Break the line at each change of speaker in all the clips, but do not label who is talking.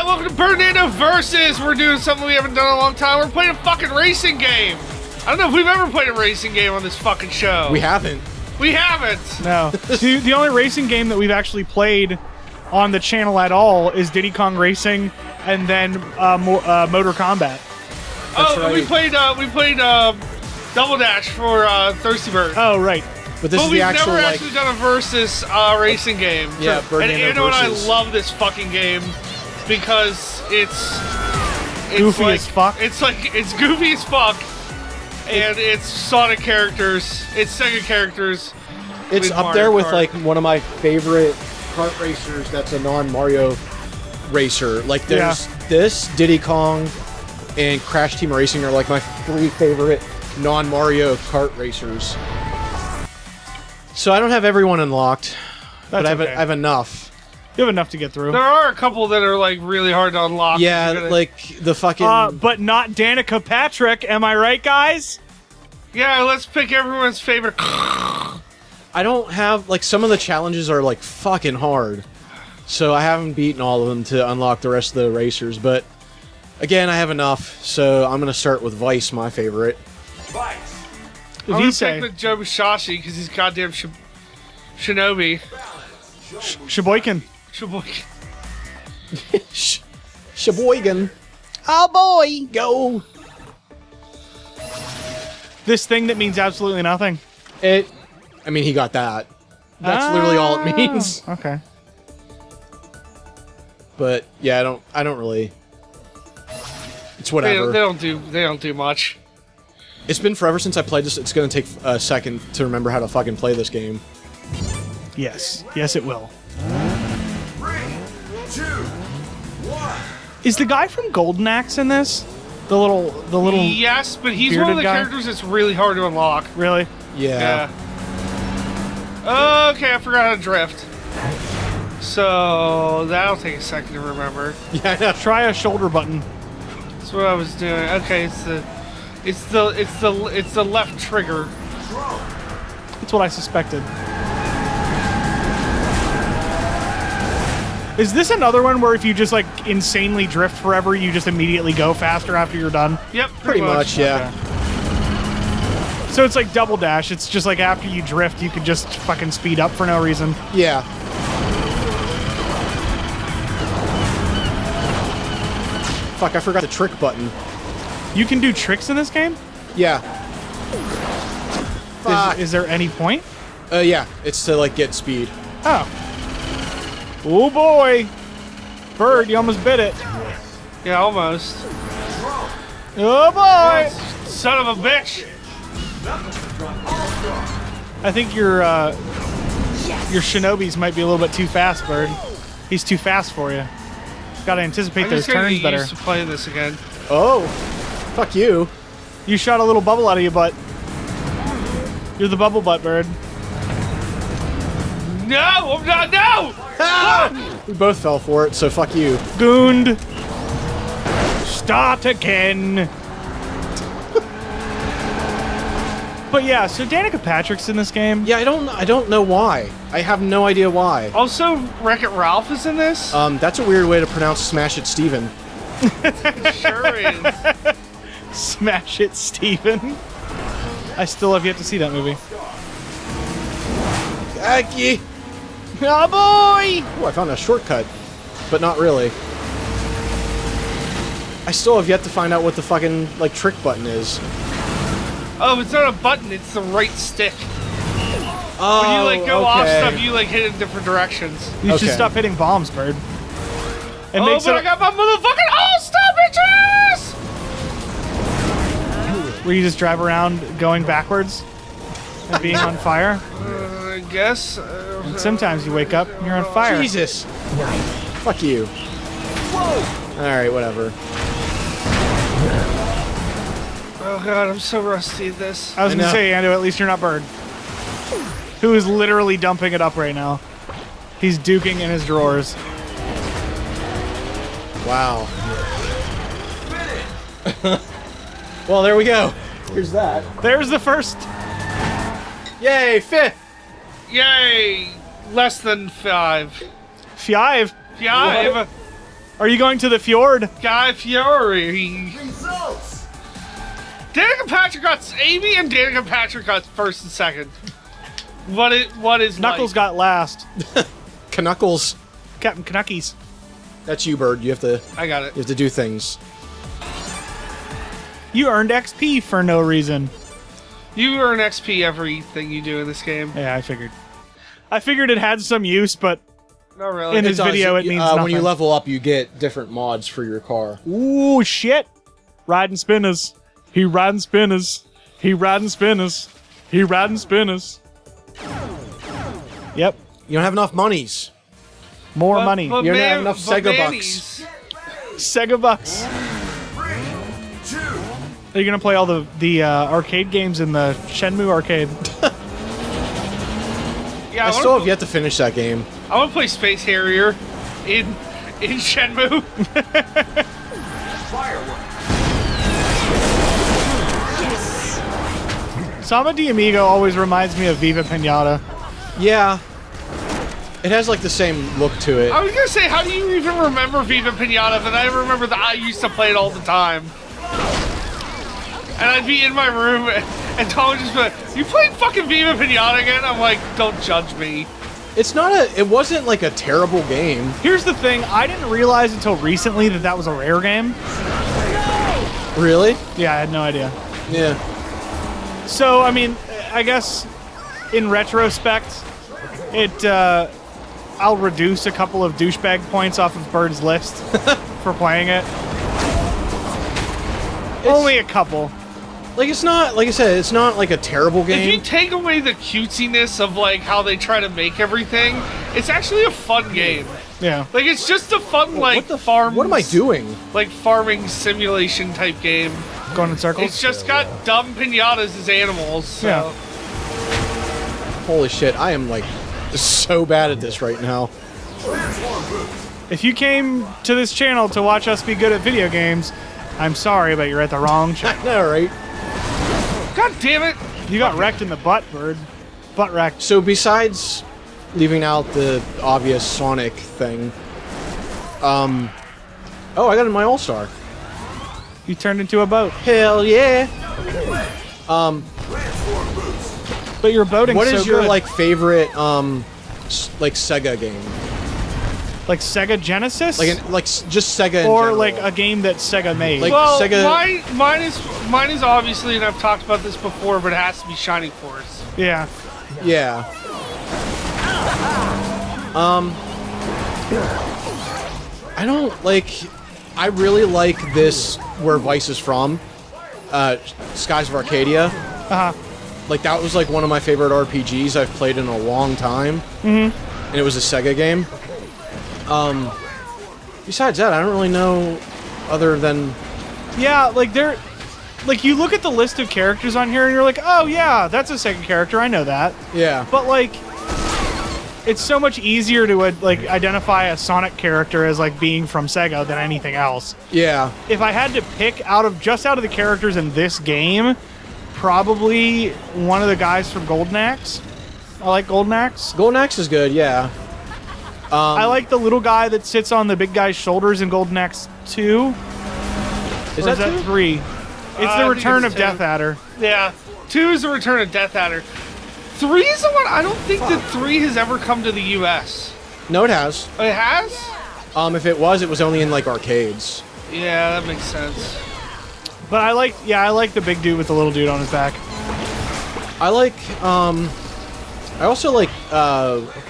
welcome to Bernardo Versus. We're doing something we haven't done in a long time. We're playing a fucking racing game. I don't know if we've ever played a racing game on this fucking show.
We haven't.
We haven't.
No. The only racing game that we've actually played on the channel at all is Diddy Kong Racing, and then Motor Combat.
Oh,
right.
we played Double Dash for Thirsty Bird.
Oh, right.
But this is the actual,
never
like...
actually done a versus racing game.
Yeah,
and
Bernardo
Ando and I
Versus.
love this fucking game because it's
Goofy
like,
as fuck.
It's goofy as fuck, and it's Sonic characters. It's Sega characters.
It's
with
up
Mario
there with,
Kart.
like, one of my favorite kart racers that's a non-Mario racer. Like, there's this, Diddy Kong, and Crash Team Racing are, like, my 3 favorite non-Mario kart racers. So I don't have everyone unlocked, but I have enough.
You have enough to get through.
There are a couple that are like really hard to unlock.
Yeah, like the fucking...
but not Danica Patrick, am I right, guys?
Yeah, let's pick everyone's favorite.
I don't have... Like, some of the challenges are, like, fucking hard. So I haven't beaten all of them to unlock the rest of the racers, but... Again, I have enough, so I'm gonna start with Vyse, my favorite.
I'm gonna pick the Joe Musashi because he's goddamn shinobi.
Sheboygan.
Sheboygan. Oh boy, go!
This thing that means absolutely nothing.
I mean, he got that. That's literally all it means.
Okay.
But yeah, I don't really. It's whatever.
They don't do much.
It's been forever since I played this. It's gonna take a second to remember how to fucking play this game.
Yes. Yes, it will.
3, 2, 1.
Is the guy from Golden Axe in this? The little.
Yes, but he's one of the
guy?
characters that's really hard to unlock.
Really?
Yeah.
Okay, I forgot how to drift. So that'll take a second to remember.
Yeah. I know.
Try a shoulder button.
That's what I was doing. Okay, it's the left trigger.
That's what I suspected. Is this another one where if you just like insanely drift forever, you just immediately go faster after you're done?
Yep,
Pretty much, yeah.
Okay. So it's like Double Dash. It's just like after you drift, you can just fucking speed up for no reason.
Yeah. Fuck, I forgot the trick button.
You can do tricks in this game?
Yeah. Fuck.
Is there any point?
Yeah. It's to, like, get speed.
Oh. Oh boy! Bird, you almost bit it.
Yeah, almost.
Oh boy!
Son of a bitch!
I think your Shinobis might be a little bit too fast, Bird. He's too fast for you. Gotta anticipate those turns better.
Used to play this again.
Oh. Fuck you.
You shot a little bubble out of your butt. You're the bubble butt, Bird.
No, I'm not. No!
Ah! We both fell for it, so fuck you.
Gooned. Start again. But yeah, so Danica Patrick's in this game.
Yeah, I don't know why. I have no idea why.
Also, Wreck-It Ralph is in this.
That's a weird way to pronounce Smash It Steven.
Sure is.
Smash It, Steven. I still have yet to see that movie.
Aki!
Oh boy!
Oh, I found a shortcut. But not really. I still have yet to find out what the fucking, like, trick button is.
Oh, it's not a button, it's the right stick.
Oh,
When you, like, go off
okay.
stuff, you, like, hit in different directions.
You should stop hitting bombs, Bird. It
Oh,
makes
but
it
I got my motherfucking all-star bitches!
where you just drive around going backwards and being on fire.
I guess.
And sometimes you wake up and you're on fire.
Jesus! Fuck you. Whoa! Alright, whatever.
Oh god, I'm so rusty at this.
I was gonna say, Ando, at least you're not Bird. Who is literally dumping it up right now. He's duking in his drawers.
Wow. Well, there we go. Here's that.
There's the first.
Yay, 5th!
Yay! Less than 5.
5.
5.
Are you going to the fjord?
Guy Fieri.
Results.
Danica Patrick got Amy and Danica Patrick got first and second. What is
Knuckles got last.
Knuckles.
Captain Knuckies.
That's you, Bird. You have to.
I got it.
You have to do things.
You earned XP for no reason.
You earn XP everything you do in this game.
Yeah, I figured. I figured it had some use, but
Not really.
in this video it means nothing.
When you level up, you get different mods for your car.
Ooh, shit. Riding spinners. He riding spinners. He riding spinners. He riding spinners. Yep.
You don't have enough monies.
More money.
But
You don't have enough
but
Sega
Manny's-
Sega bucks.
3, 2,
Are you gonna play all the arcade games in the Shenmue arcade?
Yeah,
I still have yet to finish that game.
I want to play Space Harrier in Shenmue.
firework.
Sama de Amigo always reminds me of Viva Pinata.
Yeah. It has like the same look to it.
I was gonna say, how do you even remember Viva Pinata? But I remember that I used to play it all the time. And I'd be in my room, and Tom would just be like, "You playing fucking Viva Pinata again?" I'm like, "Don't judge me."
It's not a. It wasn't like a terrible game.
Here's the thing, I didn't realize until recently that that was a rare game.
Really?
Yeah, I had no idea.
Yeah.
So, I mean, I guess in retrospect, I'll reduce a couple of douchebag points off of Bird's list for playing it. Only a couple.
Like it's not. Like I said, it's not like a terrible
If you
game.
take away the cutesiness of like how they try to make everything, it's actually a fun game.
Yeah.
Like it's just a fun like
what the
farm.
What am I doing?
Like farming simulation type game.
Going in circles?
It's just got dumb pinatas as animals. So.
Yeah.
Holy shit! I am like so bad at this right now.
If you came to this channel to watch us be good at video games, I'm sorry, but you're at the wrong channel.
No, right?
God damn it!
You got wrecked in the butt, Bird. Butt wrecked.
So besides leaving out the obvious Sonic thing, oh, I got in my All-Star.
You turned into a boat.
Hell yeah!
But your boating's
What
so
is your
good.
like favorite like Sega game?
Like Sega Genesis?
Just Sega in
or
general.
like a game that Sega made?
Like-
Well,
Sega-
mine is obviously, and I've talked about this before, but it has to be Shining Force.
yeah.
Yeah. I don't like. I really like this where Vice is from. Skies of Arcadia.
Uh-huh.
Like that was like one of my favorite RPGs I've played in a long time. Mm-hmm. And it was a Sega game. Besides that, I don't really know other than.
Yeah, like they're... Like, you look at the list of characters on here and you're like, oh yeah, that's a Sega character, I know that.
Yeah.
But like, it's so much easier to like identify a Sonic character as like being from Sega than anything else.
Yeah.
If I had to pick out of the characters in this game, probably one of the guys from Golden Axe. I like Golden Axe.
Golden Axe is good, yeah.
I like the little guy that sits on the big guy's shoulders in Golden Axe 2.
Is
Or
that
is that
two?
3? It's
I
the
think
Return
it's
of
2.
Death Adder.
Yeah, 2 is the Return of Death Adder. 3 is the one. I don't think that 3 has ever come to the U.S.
No, it has.
It has?
If it was only in like arcades.
Yeah, that makes sense.
But I like the big dude with the little dude on his back.
I like, I also like,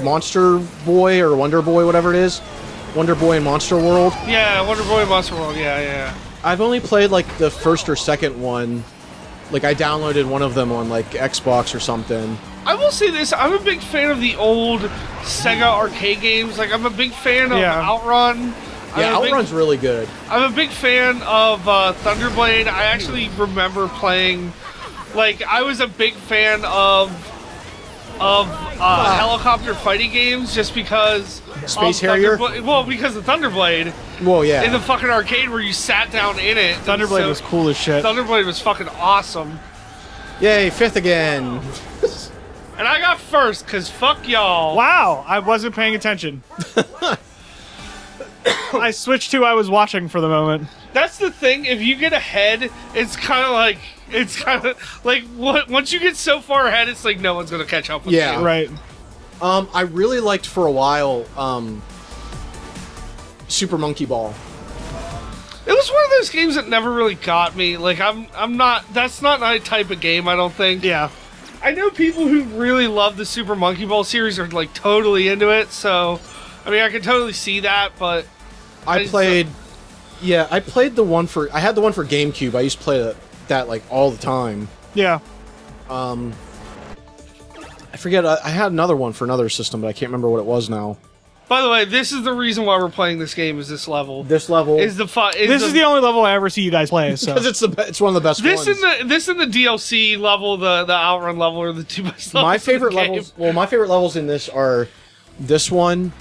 Monster Boy or Wonder Boy, whatever it is. Wonder Boy and Monster World.
Yeah, Wonder Boy Monster World. Yeah.
I've only played like the first or second one. Like I downloaded one of them on like Xbox or something.
I will say this: I'm a big fan of the old Sega arcade games. Like, I'm a big fan of Outrun.
Yeah, Outrun's really good.
I'm a big fan of Thunderblade. I actually remember playing. Like, I was a big fan of helicopter fighting games just because
Space
of
Harrier?
Well, because of Thunderblade
Well, yeah.
in the fucking arcade where you sat down in it.
Thunderblade was cool as shit.
Thunderblade was fucking awesome,
Yay, 5th again.
and I got first because fuck y'all.
Wow, I wasn't paying attention. I switched to I was watching for the moment.
That's the thing. If you get ahead, it's kind of like once you get so far ahead, it's like no one's gonna catch up with you.
Right.
I really liked for a while Super Monkey Ball.
It was one of those games that never really got me. Like I'm not. That's not my type of game. I don't think.
Yeah.
I know people who really love the Super Monkey Ball series are like totally into it. So, I mean, I can totally see that. But
I played the one for. I had the one for GameCube. I used to play that like all the time.
Yeah.
I forget. I had another one for another system, but I can't remember what it was now.
By the way, this is the reason why we're playing this game. Is this level?
This level
is the fun.
This is the only level I ever see you guys play. So.
Because it's one of the best ones.
This and the DLC level, the Outrun level, are the two best levels.
My favorite
in the game.
levels. Well, my favorite levels in this are this one,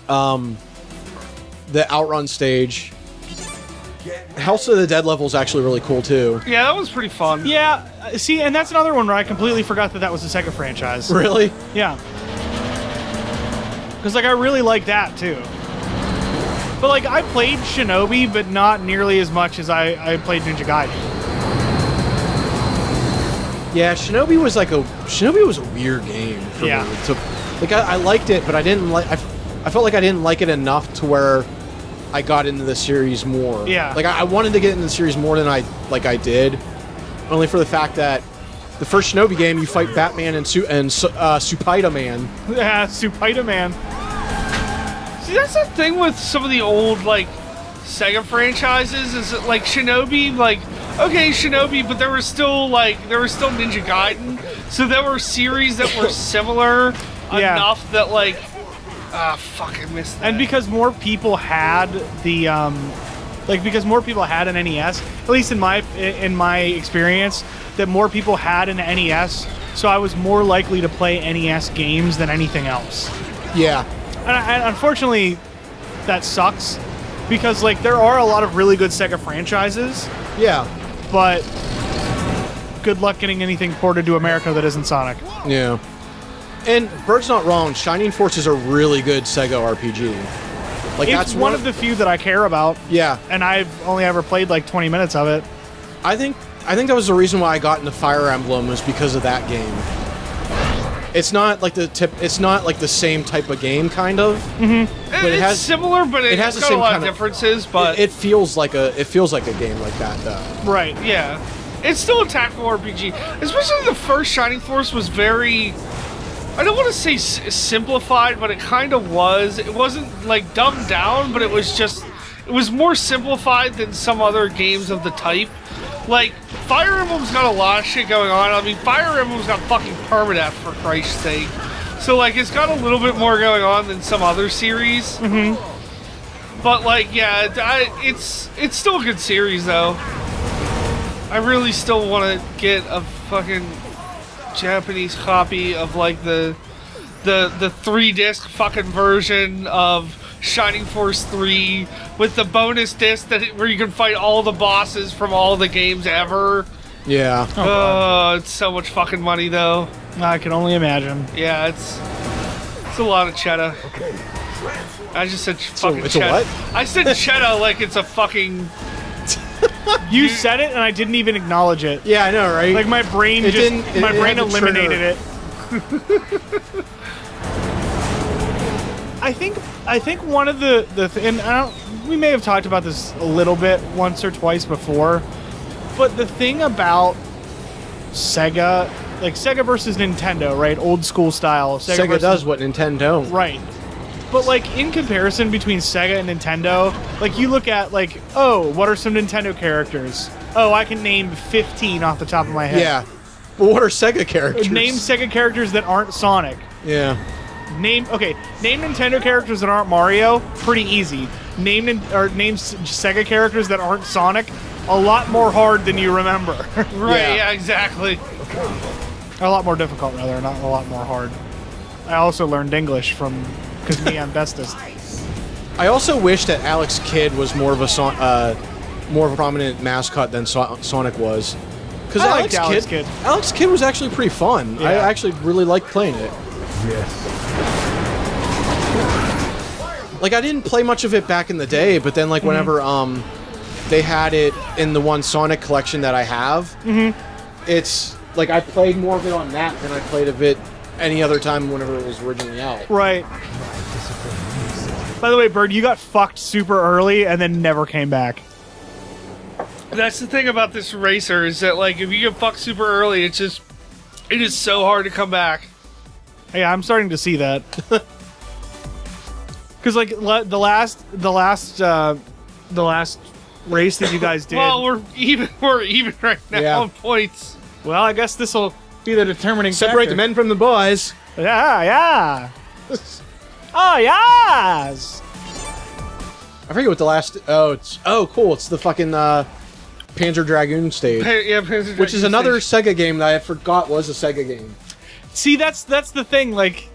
the Outrun stage. House of the Dead level is actually really cool too.
Yeah, that was pretty fun.
Yeah, see, and that's another one where I completely forgot that was a Sega franchise.
Really?
Yeah. Because, like, I really like that, too. But, like, I played Shinobi, but not nearly as much as I played Ninja Gaiden.
Yeah, Shinobi was a weird game for me. So, like, I liked it, but I didn't like. I felt like I didn't like it enough to where I got into the series more.
Yeah.
Like, I wanted to get into the series more than I did, only for the fact that the first Shinobi game, you fight Batman and Supaida Man.
Yeah, Supaida Man.
See, that's the thing with some of the old, like, Sega franchises, is that, like, Shinobi, like, okay, Shinobi, but there was still Ninja Gaiden, so there were series that were similar enough that, like, fucking missed that.
And because more people had the, because more people had an NES, at least in my experience, that more people had an NES, so I was more likely to play NES games than anything else.
Yeah.
And unfortunately, that sucks, because, like, there are a lot of really good Sega franchises.
Yeah.
But good luck getting anything ported to America that isn't Sonic.
Yeah. And Bert's not wrong. Shining Force is a really good Sega RPG. Like,
It's
that's
one of the few that I care about.
Yeah.
And I've only ever played like 20 minutes of it.
I think that was the reason why I got into Fire Emblem, was because of that game. It's not like it's not like the same type of game, kind of.
Mm-hmm. But it's similar, but it's got a lot of differences. But
it feels like a game like that, though.
Right? Yeah. It's still a tactical RPG. Especially the first Shining Force was very, I don't want to say simplified, but it kind of was. It wasn't like dumbed down, but it was more simplified than some other games of the type. Like, Fire Emblem's got a lot of shit going on. I mean, Fire Emblem's got fucking permadeath, for Christ's sake. So, like, it's got a little bit more going on than some other series. Mm-hmm. But, like, yeah, it's still a good series, though. I really still want to get a fucking Japanese copy of, like, the 3-disc fucking version of Shining Force 3 with the bonus disc where you can fight all the bosses from all the games ever.
Yeah.
Oh, it's so much fucking money, though.
I can only imagine.
Yeah, it's a lot of cheddar. I just said fucking
it's
cheddar.
a what?
I said cheddar like it's a fucking...
You said it and I didn't even acknowledge it.
Yeah, I know, right?
Like, my brain eliminated it. I think one of we may have talked about this a little bit once or twice before, but the thing about Sega, like Sega versus Nintendo, right? Old school style.
Sega does what Nintendo don't.
Right. But, like, in comparison between Sega and Nintendo, like, you look at, like, oh, what are some Nintendo characters? Oh, I can name 15 off the top of my head.
Yeah. But what are Sega characters?
Name Sega characters that aren't Sonic.
Yeah.
Name Nintendo characters that aren't Mario. Pretty easy. Name Sega characters that aren't Sonic. A lot more hard than you remember.
Right? Yeah, exactly.
A lot more difficult, rather, not a lot more hard. I also learned English because me, I'm bestest.
I also wish that Alex Kidd was more of a prominent mascot than Sonic was. Because
Alex Kidd.
Alex Kidd was actually pretty fun.
Yeah.
I actually really liked playing it.
Yes.
Like, I didn't play much of it back in the day, but then, like, whenever, they had it in the one Sonic collection that I have, it's, like, I played more of it on that than I played of it any other time whenever it was originally out.
Right. By the way, Bird, you got fucked super early and then never came back.
That's the thing about this racer, is that, like, if you get fucked super early, it is so hard to come back.
Yeah, I'm starting to see that. Because, like, the last race that you guys did...
Well, we're even right now on points.
Well, I guess this will be the determining
Separate
factor.
the men from the boys.
Yeah. Oh, yes!
I forget what the last... Oh, cool. It's the fucking, Panzer Dragoon stage.
Yeah, Panzer Dragoon
Which is another
stage.
Sega game that I forgot was a Sega game.
See, that's the thing, like...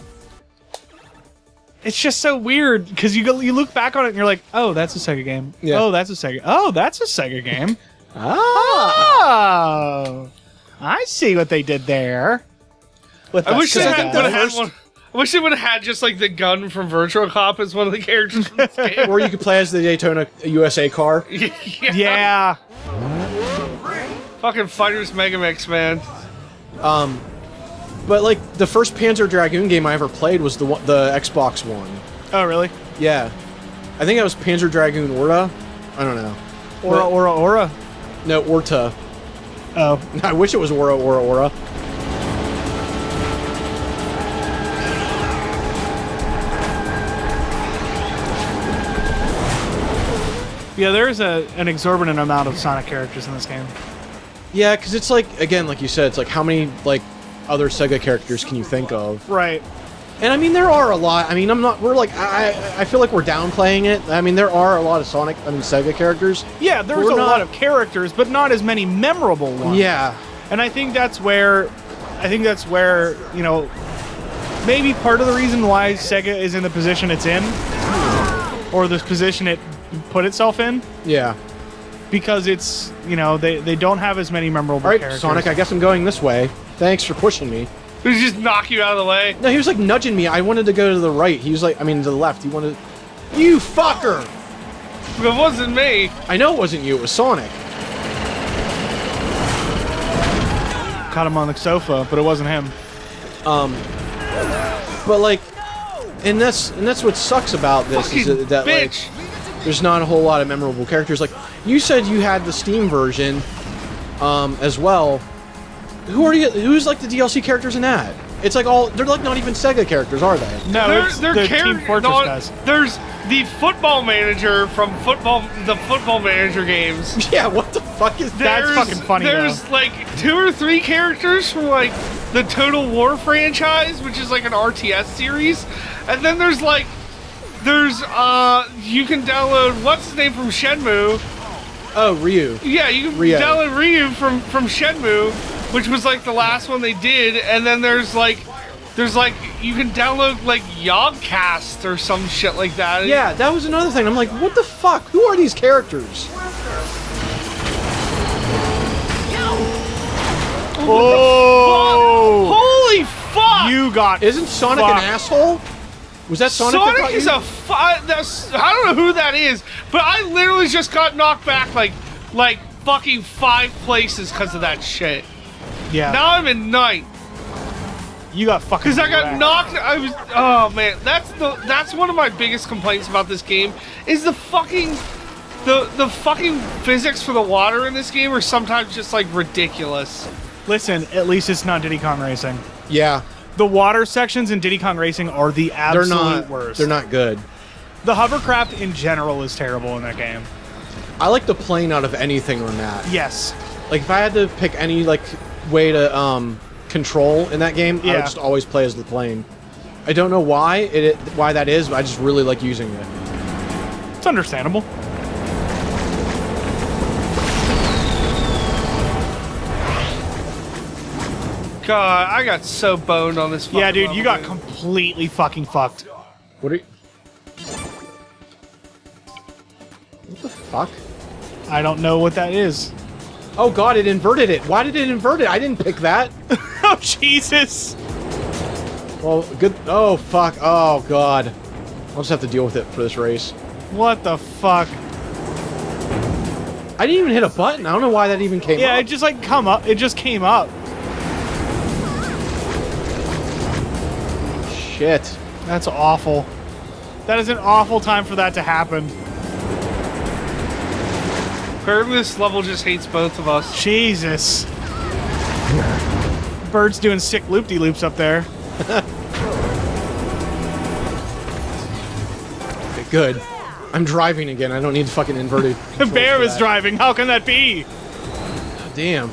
It's just so weird, because you look back on it and you're like, oh, that's a Sega game.
Yeah.
Oh, that's a Sega game.
Ah!
Oh! I see what they did there. With
I wish they
Sega.
would have had one. I wish they would have had just like the gun from Virtual Cop as one of the characters from this game.
Or you could play as the Daytona USA car.
Yeah.
Fucking Fighters Mega Mix, man.
But like the first Panzer Dragoon game I ever played was the Xbox one.
Oh, really?
Yeah, I think that was Panzer Dragoon Orta. I don't know.
Aura.
No, Orta.
Oh.
I wish it was Aura.
Yeah, there's an exorbitant amount of Sonic characters in this game.
Yeah, because it's like, again, like you said, it's like how many like other Sega characters can you think of?
Right.
And I mean, there are a lot. I mean, I feel like we're downplaying it. I mean, there are a lot of Sega characters.
Yeah, there's a lot of characters, but not as many memorable ones.
Yeah.
And I think that's where, you know, maybe part of the reason why Sega is in the position it's in, or this position it put itself in.
Yeah.
Because it's, you know, they don't have as many memorable characters.
Sonic, I guess I'm going this way. Thanks for pushing me.
Did he just knock you out of the way?
No, he was like nudging me. I wanted to go to the right. He was like, I mean, to the left. He wanted... You fucker!
It wasn't me.
I know it wasn't you. It was Sonic.
Caught him on the sofa, but it wasn't him.
But like, and that's what sucks about this
Fucking
is that
bitch.
like, there's not a whole lot of memorable characters. Like, you said you had the Steam version, as well. Who's like the DLC characters in that? It's like they're like not even Sega characters, are they?
No, it's the Team Fortress guys.
There's the football manager from the football manager games.
Yeah, what the fuck is that?
That's fucking funny,
There's like 2 or 3 characters from like the Total War franchise, which is like an RTS series. And then there's you can download, what's his name from Shenmue?
Oh, Ryu.
Yeah, you can download Ryu from Shenmue, which was like the last one they did, and then there's like you can download like Yogcast or some shit like that.
Yeah, that was another thing. I'm like, what the fuck? Who are these characters?
Oh!
Holy fuck!
You got
Isn't Sonic an asshole? Was that Sonic?
Sonic is I don't know who that is, but I literally just got knocked back like fucking 5 places because of that shit.
Yeah.
Now I'm in 9th.
You got fucking.
Because I got knocked. Oh man, that's one of my biggest complaints about this game is the fucking physics for the water in this game are sometimes just like ridiculous.
Listen, at least it's not Diddy Kong Racing.
Yeah.
The water sections in Diddy Kong Racing are the absolute worst.
They're not good.
The hovercraft in general is terrible in that game.
I like the plane out of anything on that.
Yes.
Like if I had to pick any like way to control in that game, I would just always play as the plane. I don't know why why that is, but I just really like using it.
It's understandable.
God, I got so boned on this fucking
Yeah, dude,
level,
you got completely fucking fucked.
What are you... What the fuck?
I don't know what that is.
Oh god, it inverted it. Why did it invert it? I didn't pick that.
Oh, Jesus.
Well, good... Oh, fuck. Oh, god. I'll just have to deal with it for this race.
What the fuck?
I didn't even hit a button. I don't know why that even came
Yeah,
up.
it just like come up. It just came up.
Shit.
That's awful. That is an awful time for that to happen.
Apparently this level just hates both of us.
Jesus. Bird's doing sick loop-de-loops up there.
Okay, good. I'm driving again. I don't need fucking inverted.
The bear
controls
is
for that.
driving. How can that be?
Damn.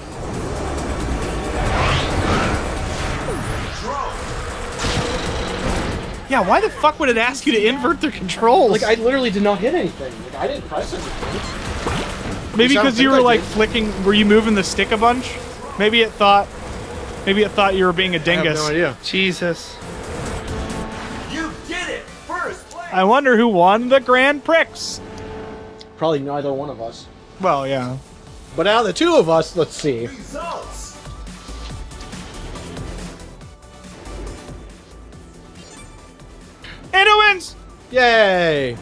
Yeah, why the fuck would it ask you to invert the controls?
Like, I literally did not hit anything. Like, I didn't press anything.
Maybe
I don't
because you
think
were
I
like
did.
flicking. Were you moving the stick a bunch? Maybe it thought. Maybe it thought you were being a
I have
dingus.
no idea.
Jesus.
You did it! First place!
I wonder who won the Grand Prix.
Probably neither one of us.
Well, yeah.
But out of the two of us, let's see.
Results!
And who wins?
Yay!